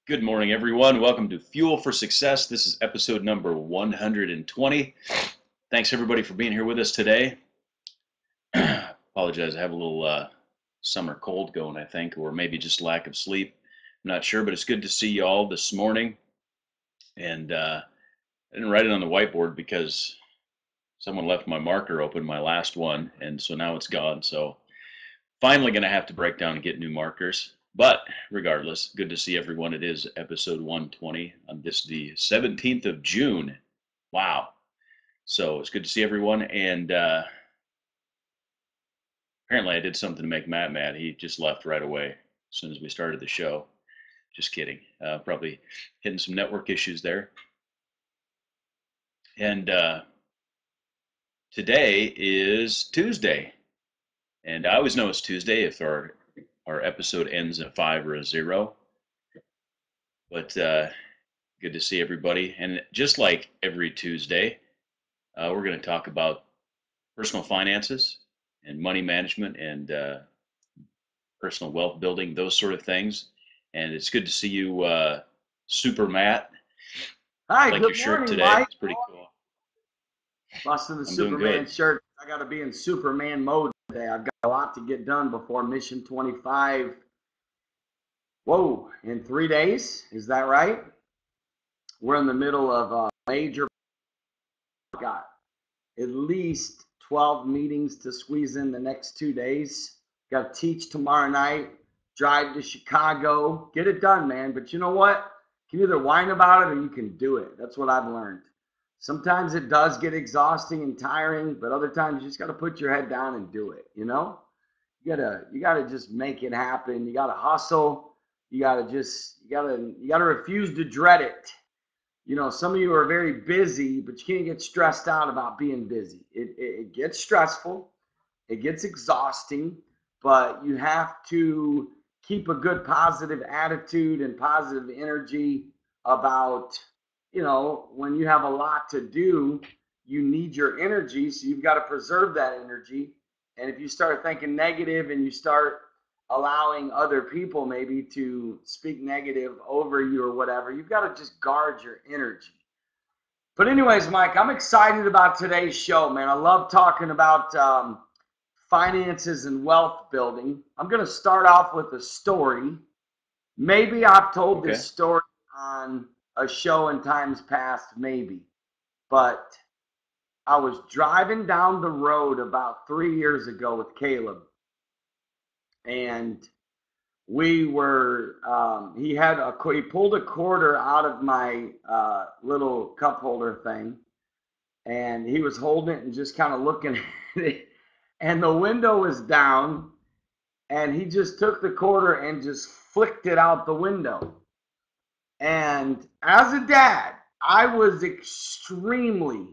Good morning, everyone. Welcome to Fuel for Success. This is episode number 120. Thanks, everybody, for being here with us today. Apologize, I have a little summer cold going, I think, or maybe just lack of sleep. I'm not sure, but it's good to see you all this morning. And I didn't write it on the whiteboard because someone left my marker open, my last one, and so now it's gone. So finally going to have to break down and get new markers. But regardless, good to see everyone. It is episode 120 on this, the 17th of June. Wow. So it's good to see everyone. And apparently I did something to make Matt mad. He just left right away as soon as we started the show. Just kidding. Probably hitting some network issues there. And today is Tuesday. And I always know it's Tuesday if our episode ends at 5 or a 0. But good to see everybody. And just like every Tuesday, we're going to talk about personal finances and money management and personal wealth building, those sort of things. And it's good to see you, Super Matt. Hi, like good your shirt morning, today. Mike. It's pretty cool. Busting the I'm doing Superman good. shirt. I got to be in Superman mode today. I've got a lot to get done before Mission 25. Whoa, in 3 days? Is that right? We're in the middle of a major. Got at least 12 meetings to squeeze in the next 2 days. Got to teach tomorrow night, drive to Chicago, get it done, man. But you know what? You can either whine about it or you can do it. That's what I've learned. Sometimes it does get exhausting and tiring, but other times you just got to put your head down and do it. You know, you gotta just make it happen. You gotta hustle. You gotta refuse to dread it. You know, some of you are very busy, but you can't get stressed out about being busy. It gets stressful, it gets exhausting, but you have to keep a good positive attitude and positive energy about, you know, when you have a lot to do, you need your energy, so you've got to preserve that energy. And if you start thinking negative and you start allowing other people maybe to speak negative over you or whatever, you've got to just guard your energy. But anyways, Mike, I'm excited about today's show, man. I love talking about finances and wealth building. I'm going to start off with a story. Maybe I've told this story on a show in times past, maybe. But I was driving down the road about 3 years ago with Caleb. And we were, he pulled a quarter out of my little cup holder thing. And he was holding it and just kind of looking at it. And the window was down. And he just took the quarter and just flicked it out the window. And as a dad, I was extremely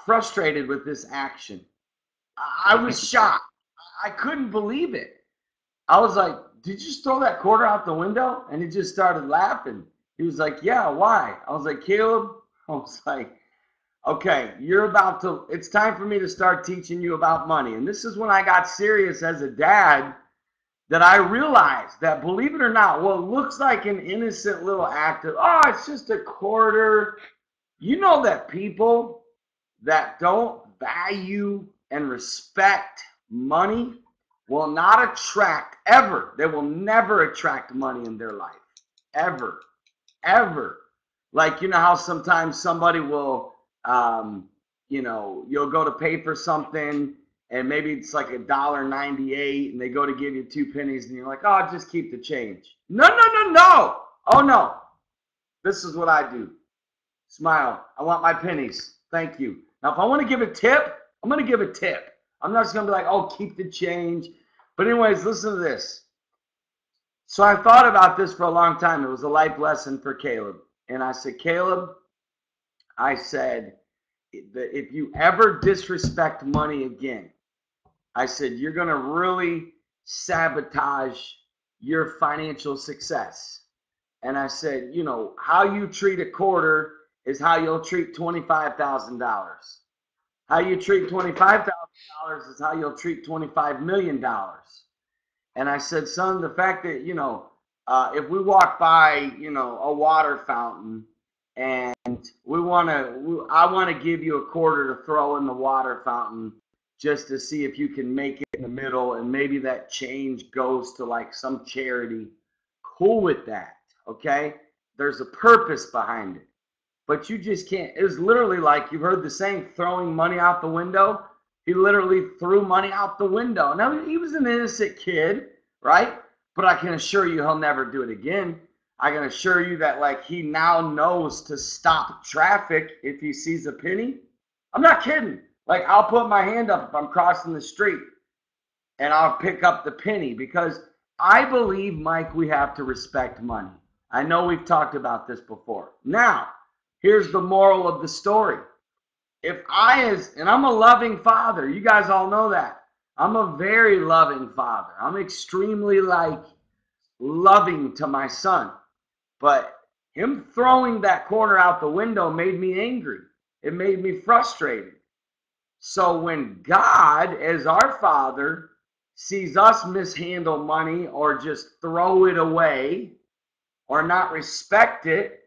frustrated with this action. I was shocked. I couldn't believe it. I was like, did you just throw that quarter out the window? And he just started laughing. He was like, yeah, why? I was like, Caleb, I was like, okay, it's time for me to start teaching you about money. And this is when I got serious as a dad, that I realized that, believe it or not, what looks like an innocent little act of, oh, it's just a quarter. You know that people that don't value and respect money will not attract ever. They will never attract money in their life. Ever. Ever. Like, you know how sometimes somebody will, you'll go to pay for something and maybe it's like $1.98 and they go to give you 2 pennies and you're like, oh, just keep the change. No. Oh, no. This is what I do. Smile. I want my pennies. Thank you. Now, if I want to give a tip, I'm going to give a tip. I'm not just going to be like, oh, keep the change. But anyways, listen to this. So I thought about this for a long time. It was a life lesson for Caleb. And I said, Caleb, I said, if you ever disrespect money again, I said, you're going to really sabotage your financial success. And I said, you know, how you treat a quarter is how you'll treat $25,000. How you treat $25,000 is how you'll treat $25 million. And I said, son, the fact that, if we walk by, a water fountain and I want to give you a quarter to throw in the water fountain just to see if you can make it in the middle, and maybe that change goes to like some charity. Cool with that, okay? There's a purpose behind it. But you just can't. It was literally like, you've heard the saying, throwing money out the window. He literally threw money out the window. Now, he was an innocent kid, right? But I can assure you he'll never do it again. I can assure you that, like, he now knows to stop traffic if he sees a penny. I'm not kidding. Like, I'll put my hand up if I'm crossing the street and I'll pick up the penny, because I believe, Mike, we have to respect money. I know we've talked about this before. Now, here's the moral of the story. And I'm a loving father. You guys all know that. I'm a very loving father. I'm extremely loving to my son. But him throwing that quarter out the window made me angry. It made me frustrated. So when God, as our Father, sees us mishandle money or just throw it away or not respect it,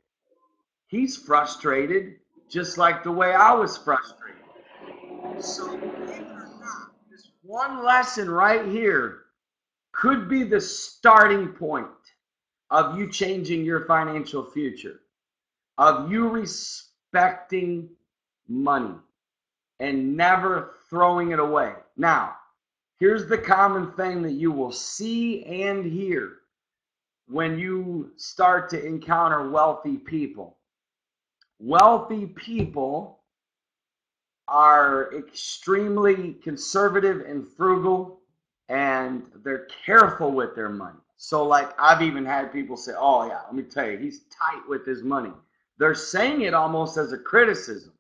he's frustrated, just like the way I was frustrated. So believe it or not, this one lesson right here could be the starting point of you changing your financial future, of you respecting money and never throwing it away. Now, here's the common thing that you will see and hear when you start to encounter wealthy people. Wealthy people are extremely conservative and frugal, and they're careful with their money. So, like, I've even had people say, oh, yeah, let me tell you, he's tight with his money. They're saying it almost as a criticism.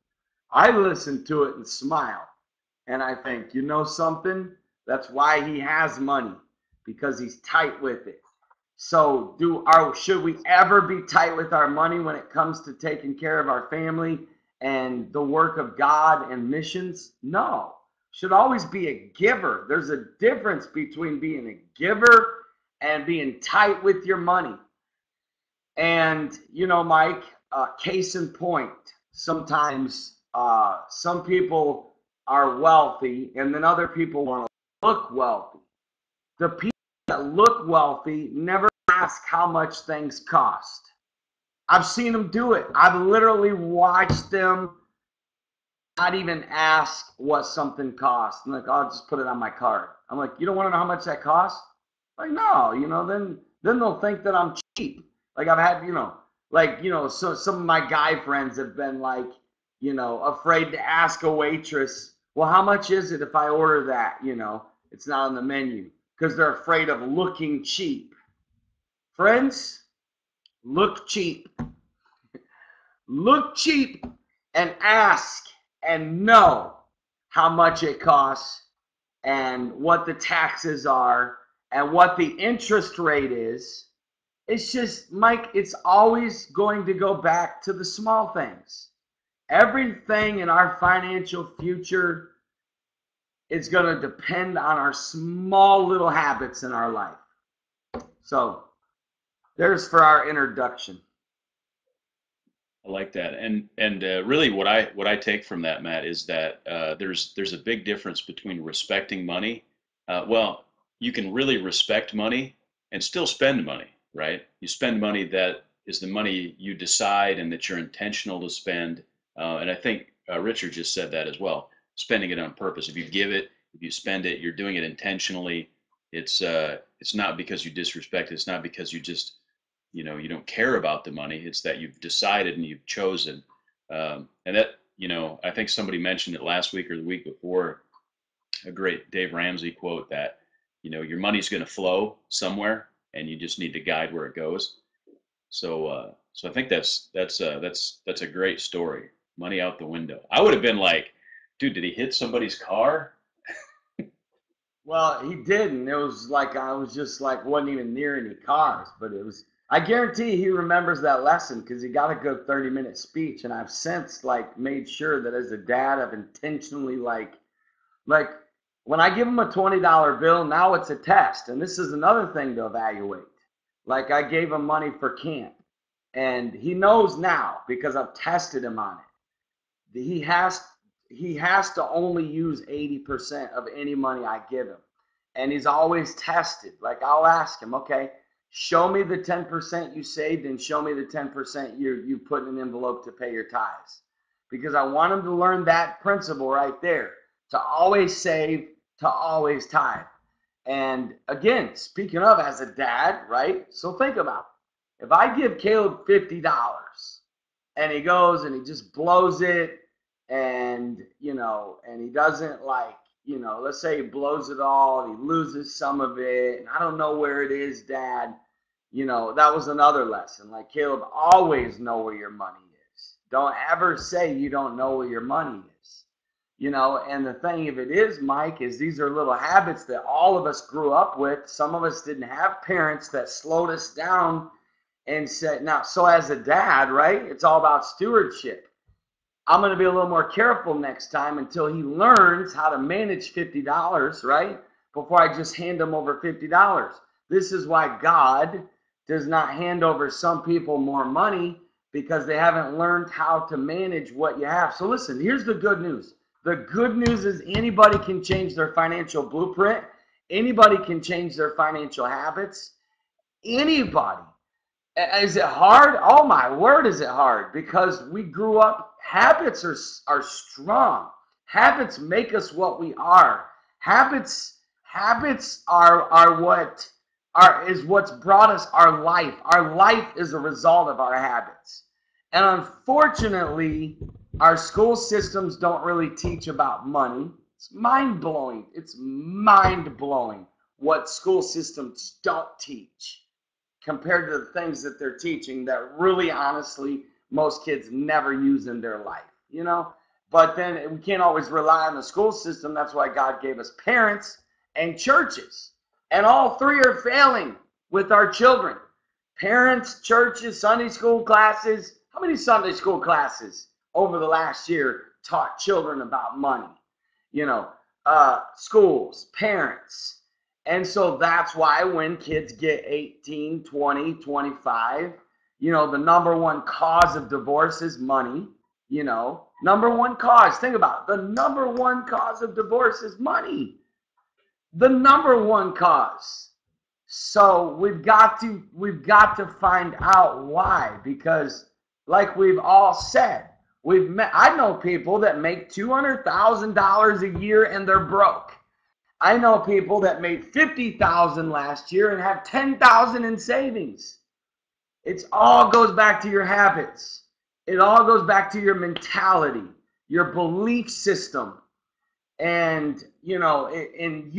I listen to it and smile. And I think, you know something? That's why he has money, because he's tight with it. So should we ever be tight with our money when it comes to taking care of our family and the work of God and missions? No. Should always be a giver. There's a difference between being a giver and being tight with your money. And, Mike, case in point, sometimes some people are wealthy and then other people want to look wealthy. The people that look wealthy never ask how much things cost. I've seen them do it. I've literally watched them not even ask what something costs. I'm like, I'll just put it on my card. I'm like, you don't want to know how much that costs? Like, no, then they'll think that I'm cheap. Like, I've had, so some of my guy friends have been like, afraid to ask a waitress, well, how much is it if I order that? It's not on the menu, because they're afraid of looking cheap. Friends, look cheap. Look cheap and ask and know how much it costs and what the taxes are and what the interest rate is. It's just, Mike, it's always going to go back to the small things. Everything in our financial future is going to depend on our small little habits in our life. So there's for our introduction. I like that, and really, what I take from that, Matt, is that there's a big difference between respecting money. Well, you can really respect money and still spend money, right? You spend money that is the money you decide and that you're intentional to spend. And I think Richard just said that as well. Spending it on purpose. If you give it, if you spend it, you're doing it intentionally. It's not because you disrespect it. It's not because you just you don't care about the money. It's that you've decided and you've chosen. And that, I think somebody mentioned it last week or the week before, a great Dave Ramsey quote that, your money's going to flow somewhere and you just need to guide where it goes. So I think that's a great story. Money out the window. I would have been like, dude, did he hit somebody's car? Well, he didn't. It was like, I was just like, wasn't even near any cars, but it was, I guarantee he remembers that lesson because he got a good 30-minute speech. And I've since made sure that as a dad, I've intentionally like when I give him a $20 bill, now it's a test. And this is another thing to evaluate. Like I gave him money for camp, and he knows now because I've tested him on it. He has to only use 80% of any money I give him. And he's always tested. Like I'll ask him, okay, show me the 10% you saved and show me the 10% you put in an envelope to pay your tithes. Because I want him to learn that principle right there, to always save, to always tithe. And again, speaking of as a dad, right? So think about it. If I give Caleb $50 and he goes and he just blows it, and and he doesn't, like, let's say he blows it all, he loses some of it, and I don't know where it is, Dad. That was another lesson. Like, Caleb, always know where your money is. Don't ever say you don't know where your money is. And the thing of it is, Mike, is these are little habits that all of us grew up with. Some of us didn't have parents that slowed us down and said, now, so as a dad, right, it's all about stewardship. I'm going to be a little more careful next time until he learns how to manage $50, right? Before I just hand him over $50. This is why God does not hand over some people more money, because they haven't learned how to manage what you have. So listen, here's the good news. The good news is anybody can change their financial blueprint. Anybody can change their financial habits. Anybody. Is it hard? Oh my word, is it hard? Because we grew up, habits are strong. Habits make us what we are. Habits are what's brought us our life. Our life is a result of our habits. And unfortunately, our school systems don't really teach about money. It's mind-blowing. It's mind-blowing what school systems don't teach compared to the things that they're teaching that really, honestly, most kids never use in their life, But then we can't always rely on the school system. That's why God gave us parents and churches. And all three are failing with our children. Parents, churches, Sunday school classes. How many Sunday school classes over the last year taught children about money? Schools, parents. And so that's why when kids get 18, 20, 25, the number one cause of divorce is money. Number one cause. Think about it. The number one cause of divorce is money. The number one cause. So we've got to find out why, because like we've all said, I know people that make $200,000 a year and they're broke. I know people that made $50,000 last year and have $10,000 in savings. It all goes back to your habits. It all goes back to your mentality, your belief system. And if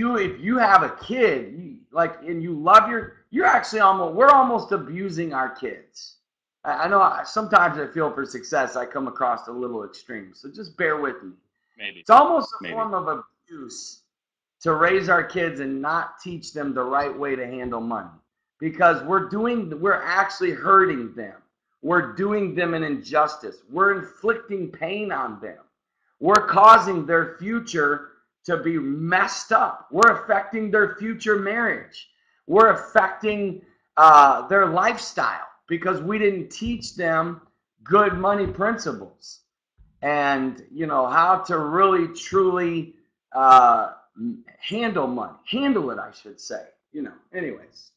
you have a kid, and you love we're almost abusing our kids. I know sometimes I feel for success, I come across a little extreme. So just bear with me. Maybe. It's almost a form of abuse to raise our kids and not teach them the right way to handle money, because we're actually hurting them. We're doing them an injustice. We're inflicting pain on them. We're causing their future to be messed up. We're affecting their future marriage. We're affecting their lifestyle because we didn't teach them good money principles and how to really truly handle it, I should say. Anyways,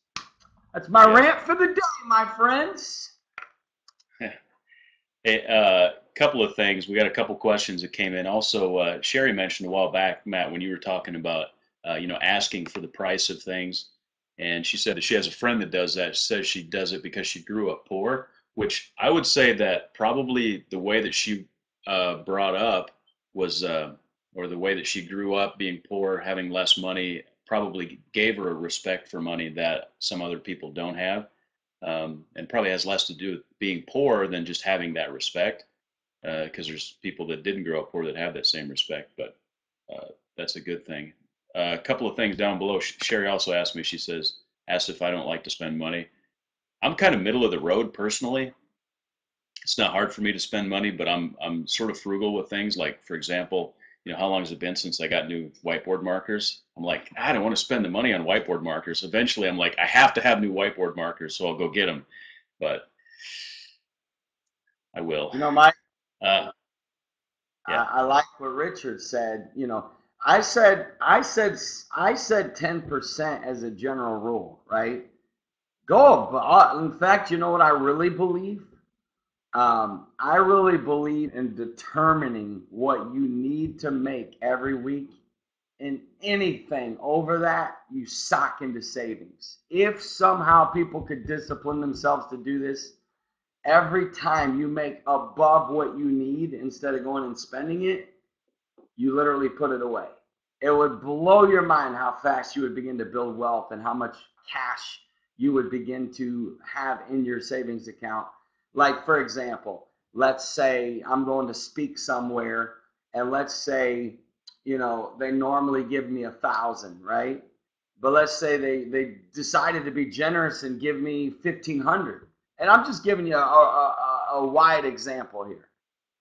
that's my rant for the day, my friends. Hey, couple of things. We got a couple questions that came in. Also, Sherry mentioned a while back, Matt, when you were talking about asking for the price of things, and she said that she has a friend that does that. She says she does it because she grew up poor, which I would say that probably the way that she brought up was or the way that she grew up being poor, having less money, probably gave her a respect for money that some other people don't have, and probably has less to do with being poor than just having that respect, because there's people that didn't grow up poor that have that same respect, but that's a good thing. A couple of things down below. Sherry also asked me, asked if I don't like to spend money. I'm kind of middle of the road personally. It's not hard for me to spend money, but I'm sort of frugal with things. Like, for example, how long has it been since I got new whiteboard markers? I'm like, I don't want to spend the money on whiteboard markers. Eventually, I'm like, I have to have new whiteboard markers, so I'll go get them. But I will. Mike, Yeah. I like what Richard said. I said 10% as a general rule, right? In fact, you know what I really believe? I really believe in determining what you need to make every week, and anything over that, you sock into savings. If somehow people could discipline themselves to do this, every time you make above what you need instead of going and spending it, you literally put it away. It would blow your mind how fast you would begin to build wealth and how much cash you would begin to have in your savings account. Like, for example, let's say I'm going to speak somewhere, and let's say, they normally give me 1,000, right? But let's say they decided to be generous and give me 1,500. And I'm just giving you a wide example here.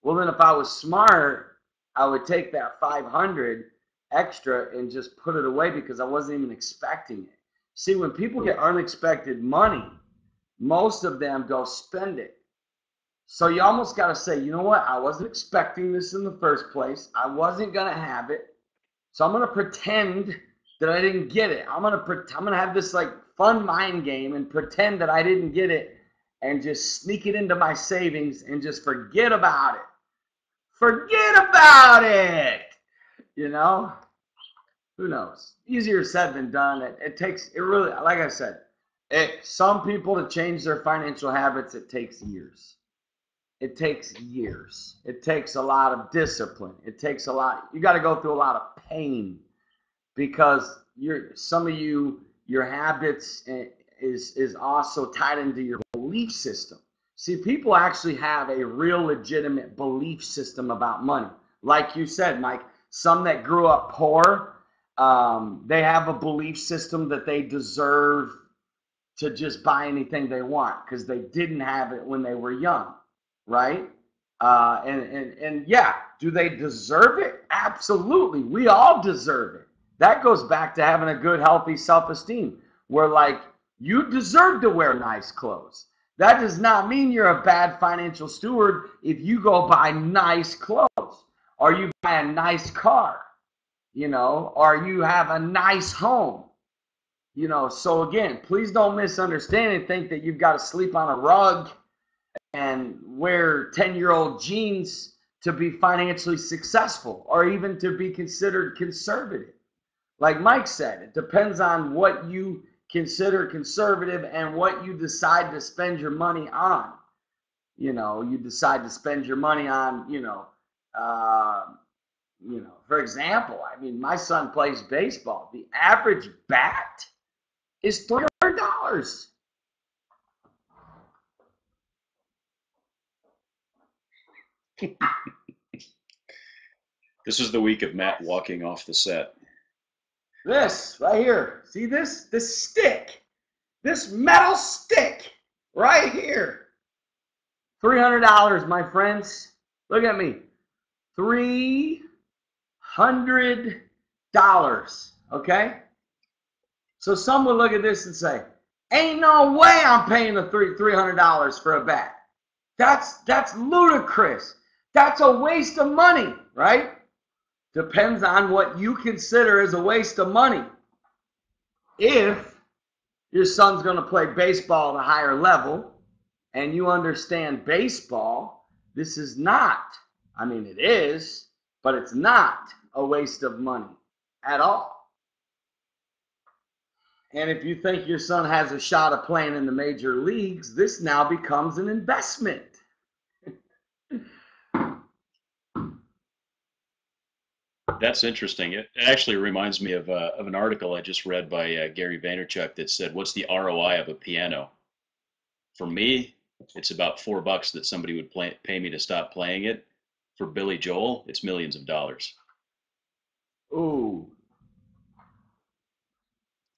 Well, then if I was smart, I would take that 500 extra and just put it away because I wasn't even expecting it. See, when people get unexpected money, most of them go spend it. So you almost got to say, you know what? I wasn't expecting this in the first place. I wasn't going to have it. So I'm going to pretend that I didn't get it. I'm going to have this like fun mind game and pretend that I didn't get it and just sneak it into my savings and just forget about it. Forget about it. Who knows? Easier said than done. It really, like I said, some people to change their financial habits, it takes years. It takes years. It takes a lot of discipline. You got to go through a lot of pain because some of your habits is also tied into your belief system. See, people actually have a real legitimate belief system about money. Like you said, Mike, some that grew up poor, they have a belief system that they deserve to just buy anything they want because they didn't have it when they were young, right? And yeah, do they deserve it? Absolutely. We all deserve it. That goes back to having a good, healthy self-esteem where, like, you deserve to wear nice clothes. That does not mean you're a bad financial steward if you go buy nice clothes or you buy a nice car, or you have a nice home. So again, please don't misunderstand and think that you've got to sleep on a rug and wear 10-year-old jeans to be financially successful or even to be considered conservative. Like Mike said, it depends on what you consider conservative and what you decide to spend your money on. You decide to spend your money on, for example, my son plays baseball. The average bat is $300. This is the week of Matt walking off the set. This right here. See this stick, this metal stick right here. $300, my friends. Look at me. $300. Okay? So some would look at this and say, ain't no way I'm paying the $300 for a bat. That's ludicrous. That's a waste of money, right? Depends on what you consider as a waste of money. If your son's going to play baseball at a higher level and you understand baseball, this is not, it is, but it's not a waste of money at all. And if you think your son has a shot of playing in the major leagues, this now becomes an investment. That's interesting. It actually reminds me of an article I just read by Gary Vaynerchuk that said, what's the ROI of a piano? For me, it's about $4 that somebody would pay me to stop playing it. For Billy Joel, it's millions of dollars. Ooh.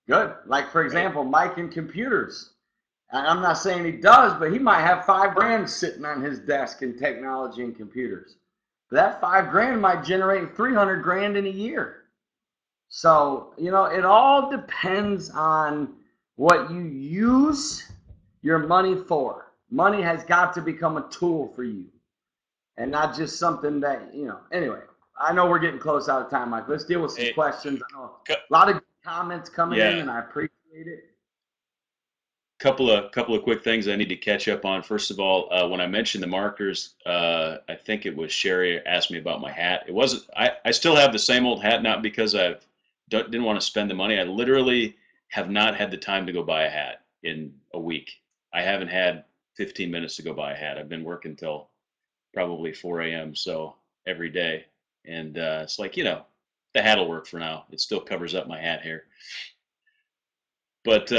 Good. Like, for example, Mike in computers. I'm not saying he does, but he might have $5 grand sitting on his desk in technology and computers. that 5 grand might generate 300 grand in a year. So, you know, it all depends on what you use your money for. Money has got to become a tool for you and not just something that, you know, anyway, I know we're getting close out of time, Mike. Let's deal with some questions. I know a lot of comments coming in, and I appreciate it. Couple of quick things I need to catch up on. First of all, when I mentioned the markers, I think it was Sherry asked me about my hat. It wasn't. I still have the same old hat, not because I didn't want to spend the money. I literally have not had the time to go buy a hat in a week. I haven't had 15 minutes to go buy a hat. I've been working till probably 4 a.m. So every day, and it's like, you know, the hat'll work for now. It still covers up my hat hair. But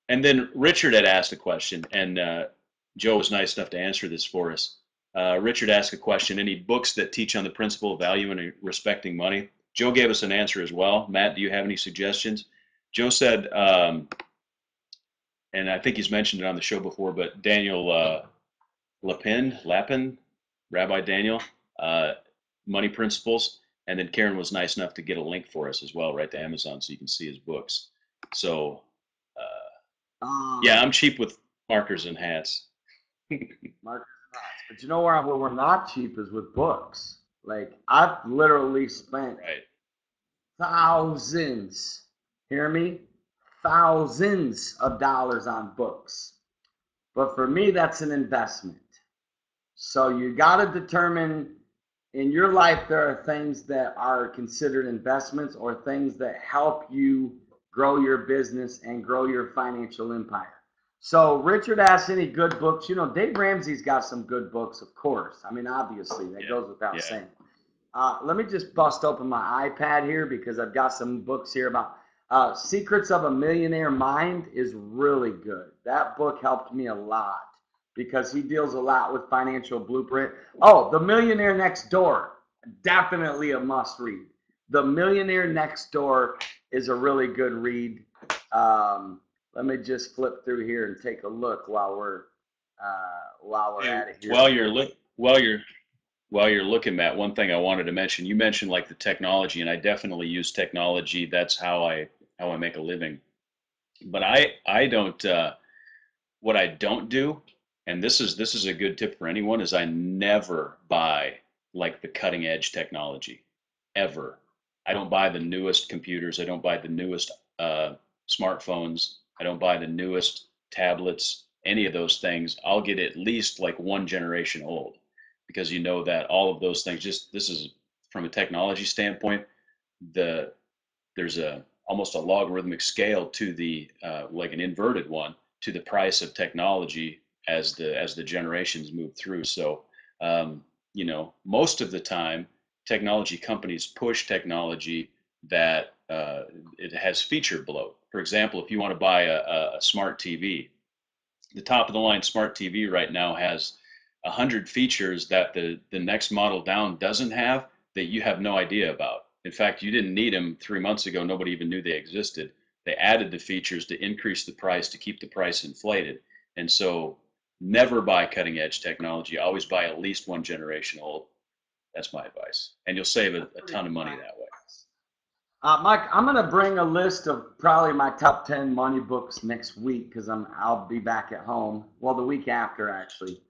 and then Richard had asked a question, and Joe was nice enough to answer this for us. Richard asked a question: any books that teach on the principle of value and respecting money? Joe gave us an answer as well. Matt, do you have any suggestions? Joe said, and I think he's mentioned it on the show before, but Daniel Lapin, Rabbi Daniel, Money Principles. And then Karen was nice enough to get a link for us as well, right to Amazon, so you can see his books. So, yeah, I'm cheap with markers and hats. Markers and hats. But you know where we're not cheap is with books. Like, I've literally spent thousands, hear me? Thousands of dollars on books. But for me, that's an investment. So you got to determine in your life, there are things that are considered investments or things that help you grow your business and grow your financial empire. So Richard asked any good books. You know, Dave Ramsey's got some good books, of course. I mean, obviously, that goes without saying. Let me just bust open my iPad here because I've got some books here about Secrets of a Millionaire Mind is really good. That book helped me a lot because he deals a lot with financial blueprint. Oh, The Millionaire Next Door, definitely a must read. The Millionaire Next Door is a really good read. Let me just flip through here and take a look while we're at it here. While you're looking, Matt, one thing I wanted to mention, you mentioned like the technology, and I definitely use technology. That's how I make a living. But I don't what I don't do, and this is a good tip for anyone, is I never buy like the cutting edge technology ever. I don't buy the newest computers. I don't buy the newest smartphones. I don't buy the newest tablets, any of those things. I'll get at least like one generation old, because you know that all of those things, just this is from a technology standpoint, there's almost a logarithmic scale to the like an inverted one to the price of technology as the generations move through. So you know, most of the time technology companies push technology that it has feature bloat. For example, if you want to buy a smart TV, the top of the line smart TV right now has 100 features that the next model down doesn't have, that you have no idea about. In fact, you didn't need them 3 months ago. Nobody even knew they existed. They added the features to increase the price, to keep the price inflated. And so never buy cutting edge technology. Always buy at least one generation old. That's my advice. And you'll save a ton of money that way. Mike, I'm going to bring a list of probably my top 10 money books next week because I'll be back at home. Well, the week after, actually,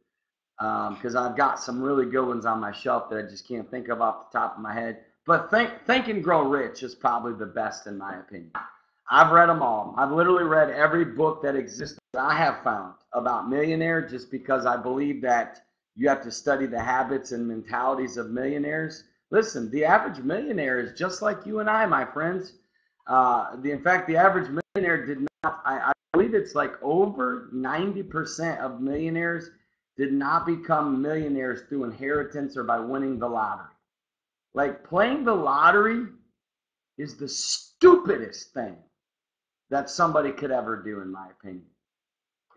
because I've got some really good ones on my shelf that I just can't think of off the top of my head. But Think and Grow Rich is probably the best in my opinion. I've read them all. I've literally read every book that exists that I have found about millionaire, just because I believe that you have to study the habits and mentalities of millionaires. Listen, the average millionaire is just like you and I, my friends. In fact, the average millionaire did not, I believe it's like over 90% of millionaires did not become millionaires through inheritance or by winning the lottery. Like, playing the lottery is the stupidest thing that somebody could ever do, in my opinion.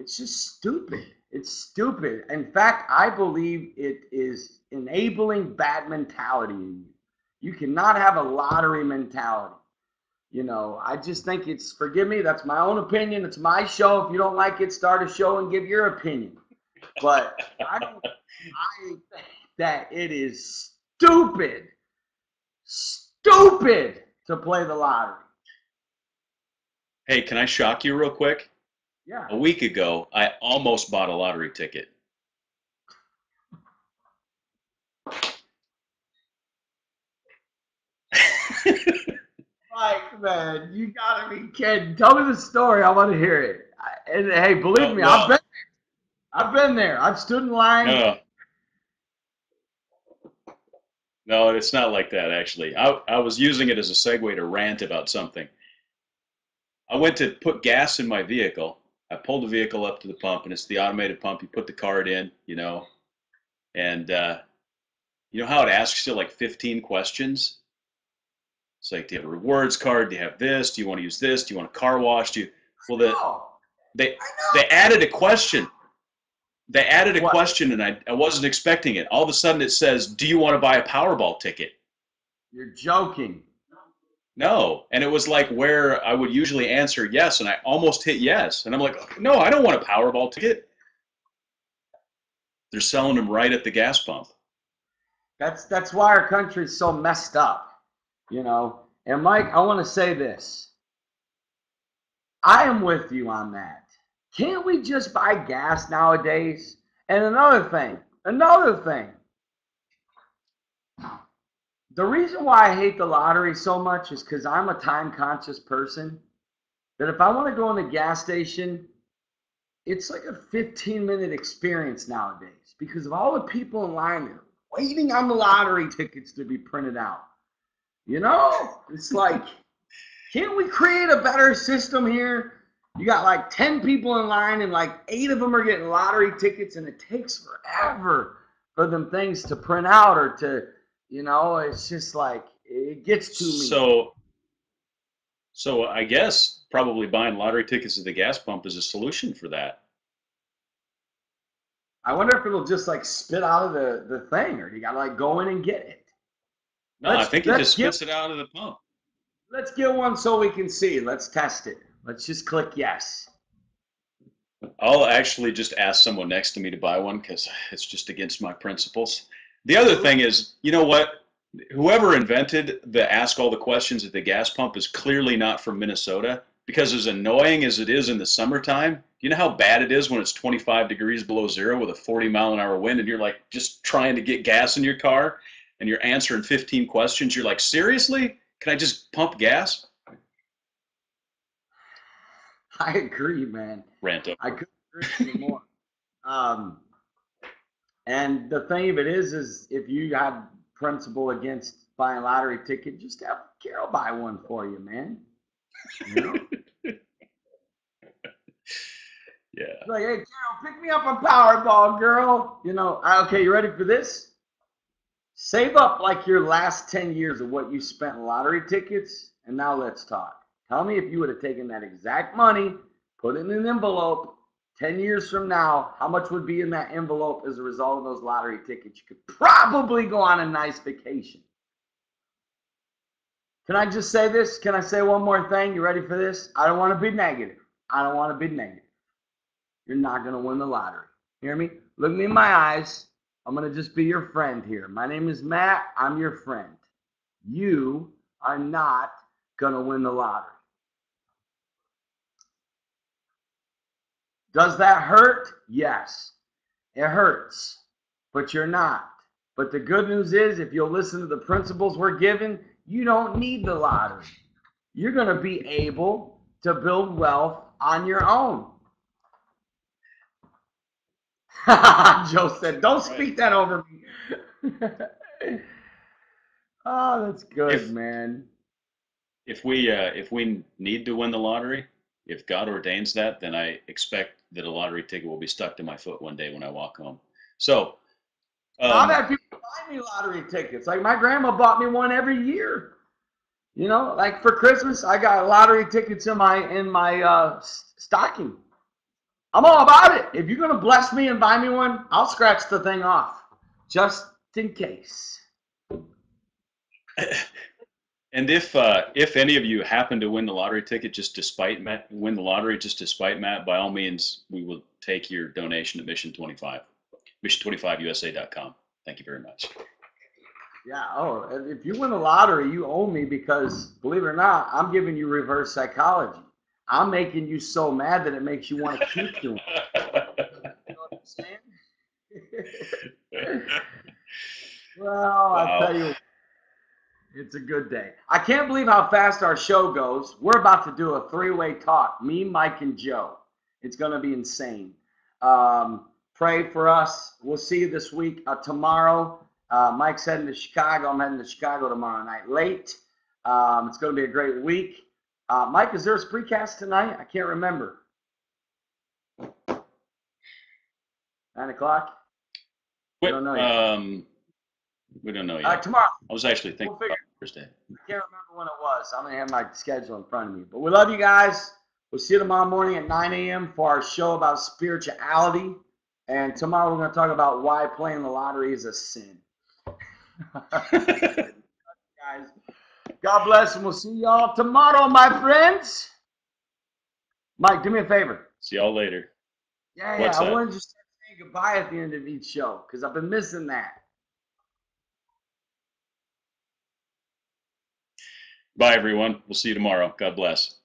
It's just stupid. It's stupid. In fact, I believe it is enabling bad mentality in you. You cannot have a lottery mentality. You know, I just think it's, forgive me, that's my own opinion. It's my show. If you don't like it, start a show and give your opinion. But that it is stupid to play the lottery. Hey, can I shock you real quick? Yeah. A week ago, I almost bought a lottery ticket. Mike, man, you gotta be kidding. Tell me the story. I want to hear it. And hey, believe me, well, I've been there. I've stood in line. No, it's not like that, actually. I was using it as a segue to rant about something. I went to put gas in my vehicle. I pulled the vehicle up to the pump, and it's the automated pump. You put the card in, and you know how it asks you like 15 questions? It's like, do you have a rewards card? Do you have this? Do you want to use this? Do you want a car wash? They added a question. They added a question, and I wasn't expecting it. All of a sudden, it says, "Do you want to buy a Powerball ticket?" You're joking. No, and it was like where I would usually answer yes, and I almost hit yes, and I'm like, no, I don't want a Powerball ticket. They're selling them right at the gas pump. That's why our country's so messed up, And Mike, I want to say this. I am with you on that. Can't we just buy gas nowadays? And another thing. The reason why I hate the lottery so much is because I'm a time-conscious person. That if I want to go in the gas station, it's like a 15-minute experience nowadays because of all the people in line there waiting on the lottery tickets to be printed out. It's like, can't we create a better system here? You got like 10 people in line and like 8 of them are getting lottery tickets, and it takes forever for them things to print out or to, it's just like, it gets to me. So I guess probably buying lottery tickets at the gas pump is a solution for that. I wonder if it'll just like spit out of the thing, or you gotta like go in and get it. No, I think it just spits it out of the pump. Let's get one so we can see. Let's test it. Let's just click yes. I'll actually just ask someone next to me to buy one because it's just against my principles. The other thing is, you know what? Whoever invented the ask all the questions at the gas pump is clearly not from Minnesota, because as annoying as it is in the summertime, you know how bad it is when it's 25 degrees below zero with a 40-mile-an-hour wind and you're like just trying to get gas in your car and you're answering 15 questions. You're like, seriously? Can I just pump gas? I agree, man. Rant. I couldn't agree anymore. And the thing of it is if you have principle against buying a lottery ticket, just have Carol buy one for you, man. Yeah. Like, hey, Carol, pick me up a Powerball, girl. Okay, you ready for this? Save up like your last 10 years of what you spent in lottery tickets, and now let's talk. Tell me if you would have taken that exact money, put it in an envelope, 10 years from now, how much would be in that envelope as a result of those lottery tickets? You could probably go on a nice vacation. Can I just say this? Can I say one more thing? You ready for this? I don't want to be negative. You're not going to win the lottery. Hear me? Look me in my eyes. I'm going to just be your friend here. My name is Matt. I'm your friend. You are not going to win the lottery. Does that hurt? Yes, it hurts, but you're not. But the good news is, if you'll listen to the principles we're given, you don't need the lottery. You're going to be able to build wealth on your own. Joe said, don't speak that over me. Oh, that's good, man. If we need to win the lottery, if God ordains that, then I expect that a lottery ticket will be stuck to my foot one day when I walk home. So I've had people buy me lottery tickets. Like my grandma bought me one every year. Like for Christmas, I got lottery tickets in my stocking. I'm all about it. If you're gonna bless me and buy me one, I'll scratch the thing off, just in case. And if any of you happen to win the lottery ticket just despite Matt, by all means, we will take your donation at Mission 25, mission25usa.com. Thank you very much. Yeah. Oh, and if you win the lottery, you owe me because, believe it or not, I'm giving you reverse psychology. I'm making you so mad that it makes you want to keep doing it. You know what I'm saying? Well, I tell you, it's a good day. I can't believe how fast our show goes. We're about to do a three-way talk, me, Mike, and Joe. It's going to be insane. Pray for us. We'll see you this week. Tomorrow, Mike's heading to Chicago. I'm heading to Chicago tomorrow night late. It's going to be a great week. Mike, is there a Spreecast tonight? I can't remember. 9 o'clock? We don't know yet. We don't know yet. Tomorrow. I was actually thinking We'll about Thursday. I can't remember when it was. I'm going to have my schedule in front of me. But we love you guys. We'll see you tomorrow morning at 9 a.m. for our show about spirituality. And tomorrow we're going to talk about why playing the lottery is a sin. Guys, God bless, and we'll see y'all tomorrow, my friends. Mike, do me a favor. See y'all later. Yeah, What's I that? wanted to just say goodbye at the end of each show because I've been missing that. Bye, everyone. We'll see you tomorrow. God bless.